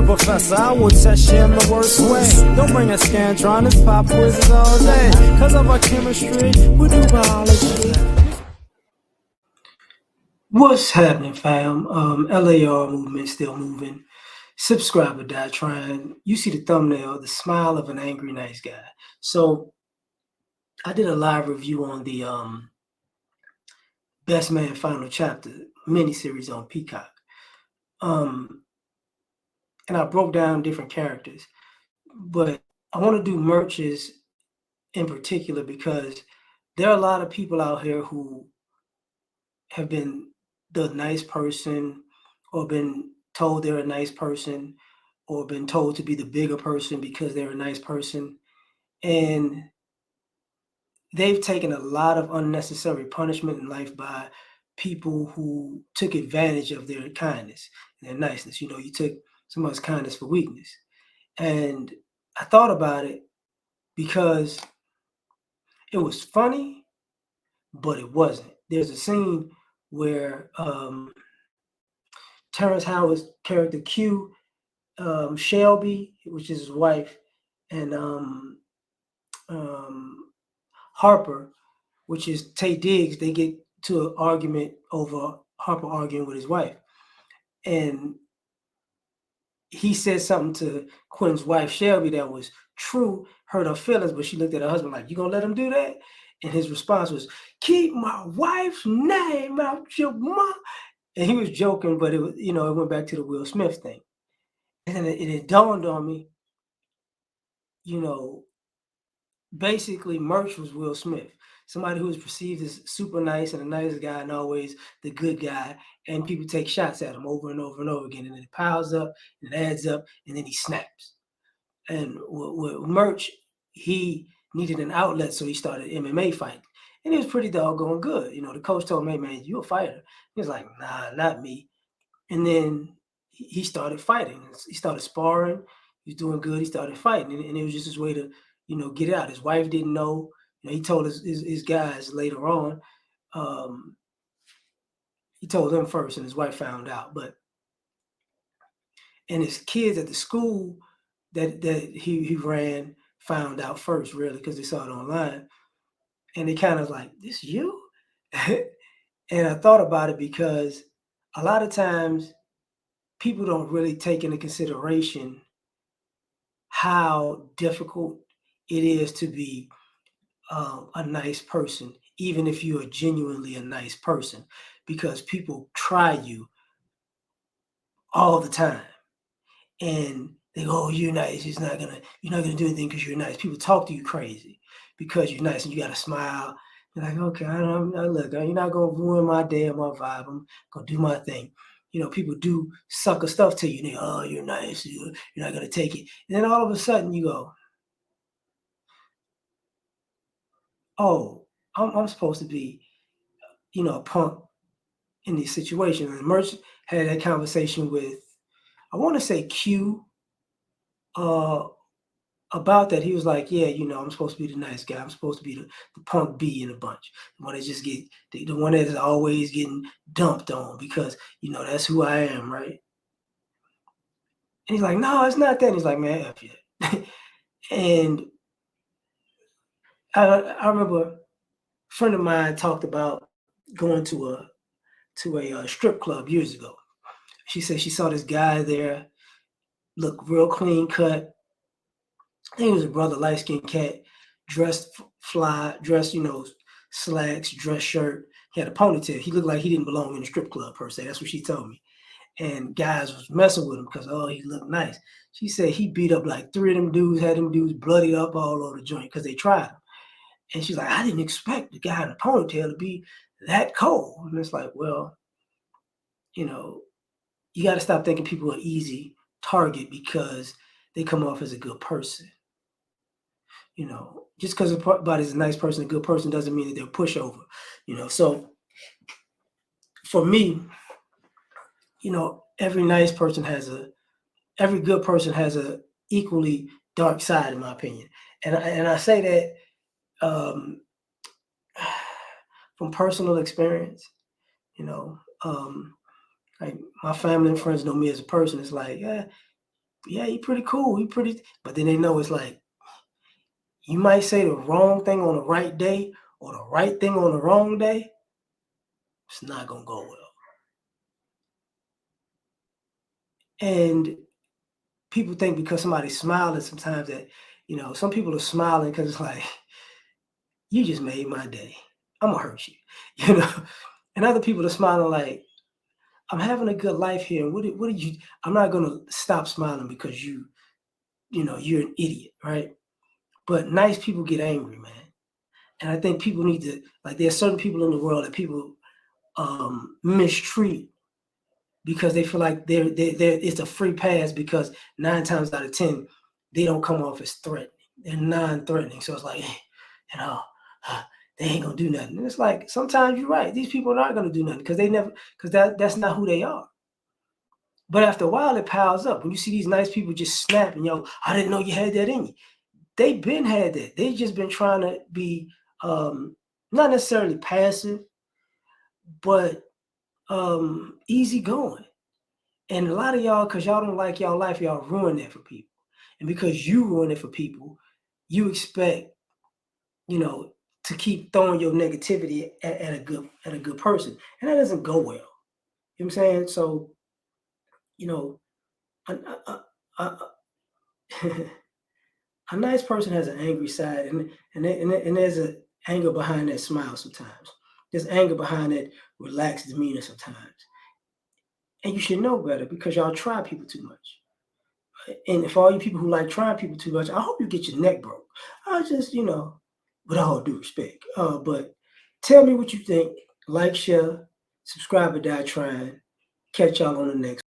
professor, I will test you in the worst way. Don't bring a Scantron, pop quizzes all day. Cause of our chemistry, we do biology. What's happening, fam? L.A.R. movement still moving. Subscriber die trying. You see the thumbnail, the smile of an angry nice guy. So I did a live review on the Best Man Final Chapter miniseries on Peacock. And I broke down different characters. But I want to do merches in particular because there are a lot of people out here who have been the nice person or been told they're a nice person or been told to be the bigger person because they're a nice person. And they've taken a lot of unnecessary punishment in life by people who took advantage of their kindness and their niceness. You know, you took someone's kindness for weakness. And I thought about it because it was funny, but it wasn't. There's a scene where Terrence Howard's character Q, Shelby, which is his wife, and Harper, which is Tay Diggs, they get to an argument over Harper arguing with his wife. And he said something to Quinn's wife, Shelby, that was true, hurt her feelings, but she looked at her husband like, you gonna let him do that? And his response was, keep my wife's name out your mouth. And he was joking, but it was, it went back to the Will Smith thing. And then it dawned on me, basically Murch was Will Smith, somebody who was perceived as super nice and a nice guy and always the good guy. And people take shots at him over and over and over again. And then it piles up and it adds up and then he snaps. And with Murch, he needed an outlet, so he started MMA fighting. And he was pretty doggone good. The coach told him, hey, man, you a fighter. He was like, nah, not me. And then he started fighting. He started sparring. He was doing good. He started fighting. And it was just his way to, get it out. His wife didn't know. He told his guys later on. He told them first, and his wife found out. And his kids at the school that he ran found out first, really, because they saw it online. And they kind of like, this you? And I thought about it because a lot of times people don't really take into consideration how difficult it is to be a nice person, even if you are genuinely a nice person, because people try you all the time. And they go, oh, you're nice. You're not gonna do anything because you're nice. People talk to you crazy because you're nice and you got to smile. You're like, okay, look, you're not gonna ruin my day or my vibe. I'm gonna do my thing. People do sucker stuff to you. They, oh, you're nice. You're not gonna take it. And then all of a sudden you go, oh, I'm supposed to be, a punk in these situations. And Merch had that conversation with, I want to say Q, about that. He was like, yeah, I'm supposed to be the nice guy. I'm supposed to be the punk B in a bunch. The one that just the one that is always getting dumped on because, that's who I am, right? And he's like, no, it's not that. And he's like, man, F you. And I remember a friend of mine talked about going to a strip club years ago. She said she saw this guy there, look real clean cut. I think it was a brother, light-skinned cat, dressed fly, dressed, slacks, dress shirt. He had a ponytail. He looked like he didn't belong in a strip club, per se. That's what she told me. And guys was messing with him because, oh, he looked nice. She said he beat up like 3 of them dudes, had them dudes bloodied up all over the joint because they tried him. And she's like, I didn't expect the guy in the ponytail to be that cold. And it's like, well, you got to stop thinking people are easy target because they come off as a good person. Just because somebody's a nice person, a good person, doesn't mean that they're a pushover. So for me, every nice person every good person has a equally dark side, in my opinion. And I say that from personal experience. Like my family and friends know me as a person. It's like, Yeah, he pretty cool. He pretty, but then they know it's like you might say the wrong thing on the right day or the right thing on the wrong day. It's not gonna go well. And people think because somebody's smiling sometimes that, some people are smiling because it's like, you just made my day. I'm gonna hurt you, you know. And other people are smiling like, I'm having a good life here. And what did you? I'm not gonna stop smiling because you're an idiot, right? But nice people get angry, man. And I think people need to like. There are certain people in the world that people mistreat because they feel like they're it's a free pass because 9 times out of 10 they don't come off as threatening. They're non-threatening, so it's like, you know, they ain't gonna do nothing. And it's like sometimes you're right. These people are not gonna do nothing because they never because that's not who they are. But after a while, it piles up. When you see these nice people just snapping, I didn't know you had that in you. They've been had that. They just been trying to be not necessarily passive, but easy going. And a lot of y'all, because y'all don't like y'all life, y'all ruin that for people. And because you ruin it for people, you expect, you know, to keep throwing your negativity at a good person. And that doesn't go well. You know what I'm saying? So, you know, a, a, a, a nice person has an angry side, and there's a anger behind that smile sometimes. There's anger behind that relaxed demeanor sometimes. And you should know better because y'all try people too much. And for all you people who like trying people too much, I hope you get your neck broke. I just, with all due respect. But tell me what you think. Like, share, subscribe, or die trying. Catch y'all on the next.